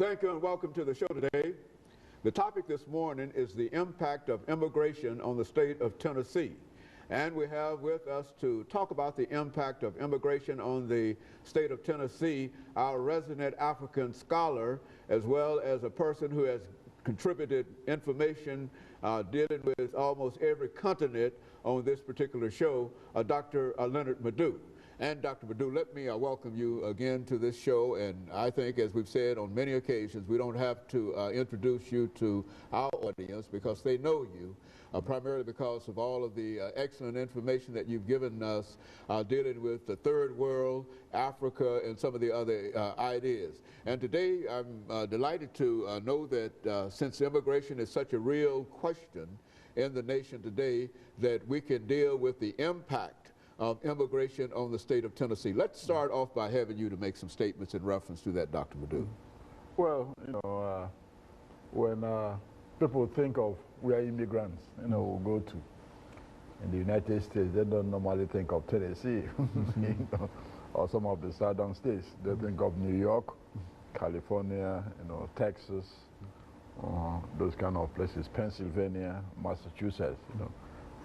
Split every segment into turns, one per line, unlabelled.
Thank you and welcome to the show today. The topic this morning is the impact of immigration on the state of Tennessee. And we have with us to talk about the impact of immigration on the state of Tennessee our resident African scholar, as well as a person who has contributed information dealing with almost every continent on this particular show, Dr. LMadu1. And Dr. LMadu1, let me welcome you again to this show. And I think, as we've said on many occasions, we don't have to introduce you to our audience because they know you, primarily because of all of the excellent information that you've given us dealing with the third world, Africa, and some of the other ideas. And today I'm delighted to know that since immigration is such a real question in the nation today, that we can deal with the impact of immigration on the state of Tennessee. Let's start off by having you to make some statements in reference to that, Dr. LMadu1.
Well, when people think of where immigrants, will go to in the United States, they don't normally think of Tennessee, or some of the southern states. They think of New York, California, Texas, those kind of places, Pennsylvania, Massachusetts,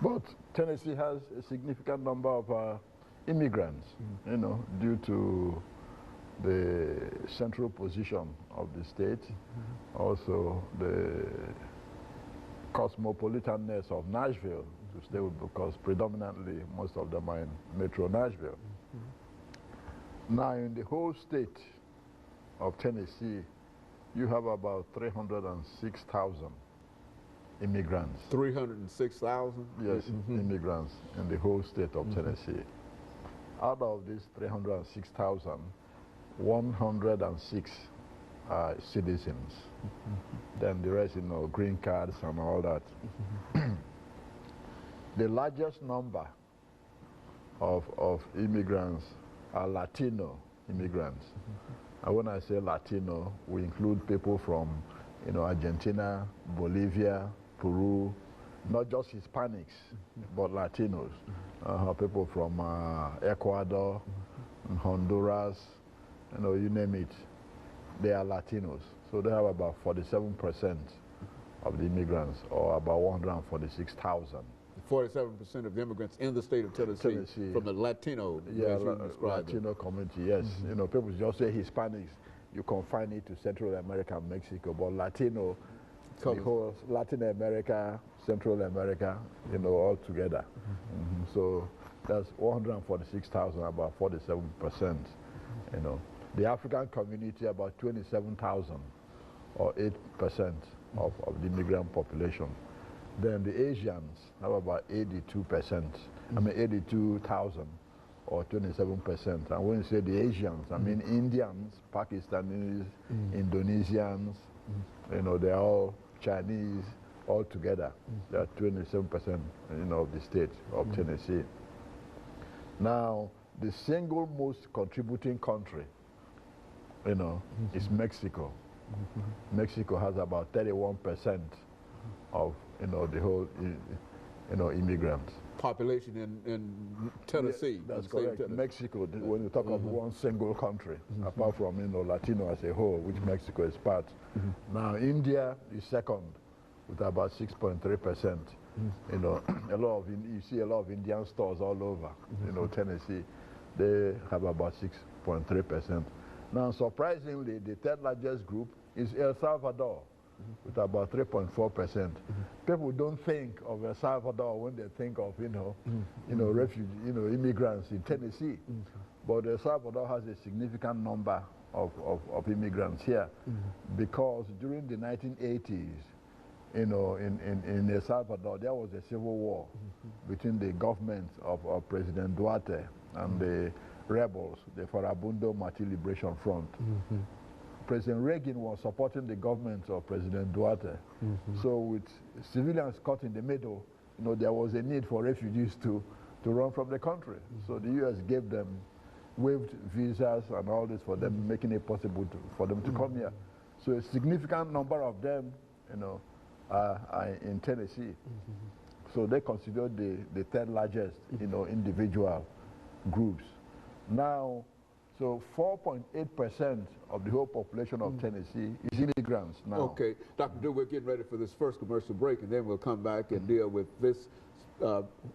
But Tennessee has a significant number of immigrants, due to the central position of the state, also the cosmopolitanness of Nashville, because predominantly most of them are in Metro Nashville. Now in the whole state of Tennessee, you have about 306,000 immigrants.
306,000?
Yes, immigrants in the whole state of Tennessee. Out of these 306,000, 106 are citizens. Then the rest, green cards and all that. The largest number of immigrants are Latino immigrants. And when I say Latino, we include people from Argentina, Bolivia, Peru, not just Hispanics, but Latinos. People from Ecuador, Honduras, you name it, they are Latinos. So they have about 47% of the immigrants, or about 146,000.
47% of the immigrants in the state of Tennessee. From the Latino,
Latino community, yes. People just say Hispanics, you confine it to Central America and Mexico, but Latino, the whole Latin America, Central America, all together. So that's 146,000, about 47%. The African community, about 27,000, or 8% of the immigrant population. Then the Asians have about 82%, 82,000, or 27%. And when you say the Asians, I mean Indians, Pakistanis, Indonesians, they're all Chinese, all together. They're 27%, of the state of Tennessee. Now, the single most contributing country, is Mexico. Mexico has about 31% of, the whole, immigrants.
Population in Tennessee.
Yeah, that's correct. Mexico, when you talk of one single country, apart from Latino as a whole, which Mexico is part. Now India is second with about 6.3%. A lot of you see a lot of Indian stores all over, Tennessee. They have about 6.3%. Now, surprisingly, the third largest group is El Salvador, with about 3.4%. People don't think of El Salvador when they think of, refugee, immigrants in Tennessee. But El Salvador has a significant number of immigrants here, because during the 1980s, in El Salvador, there was a civil war between the government of President Duarte and the rebels, the Farabundo Marti Liberation Front. President Reagan was supporting the government of President Duarte. So with civilians caught in the middle, there was a need for refugees to run from the country. So the U.S. gave them, waived visas and all this for them, making it possible for them to come here. So a significant number of them, are in Tennessee. So they consider the third largest, individual groups. Now, So 4.8% of the whole population of Tennessee is immigrants now.
Okay, Dr. Dew, we're getting ready for this first commercial break, and then we'll come back and deal with this,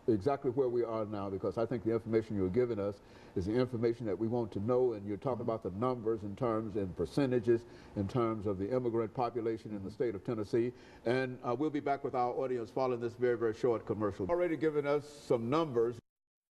exactly where we are now, because I think the information you're giving us is the information that we want to know, and you're talking about the numbers in terms and percentages in terms of the immigrant population in the state of Tennessee. And we'll be back with our audience following this very, very short commercial. Already given us some numbers.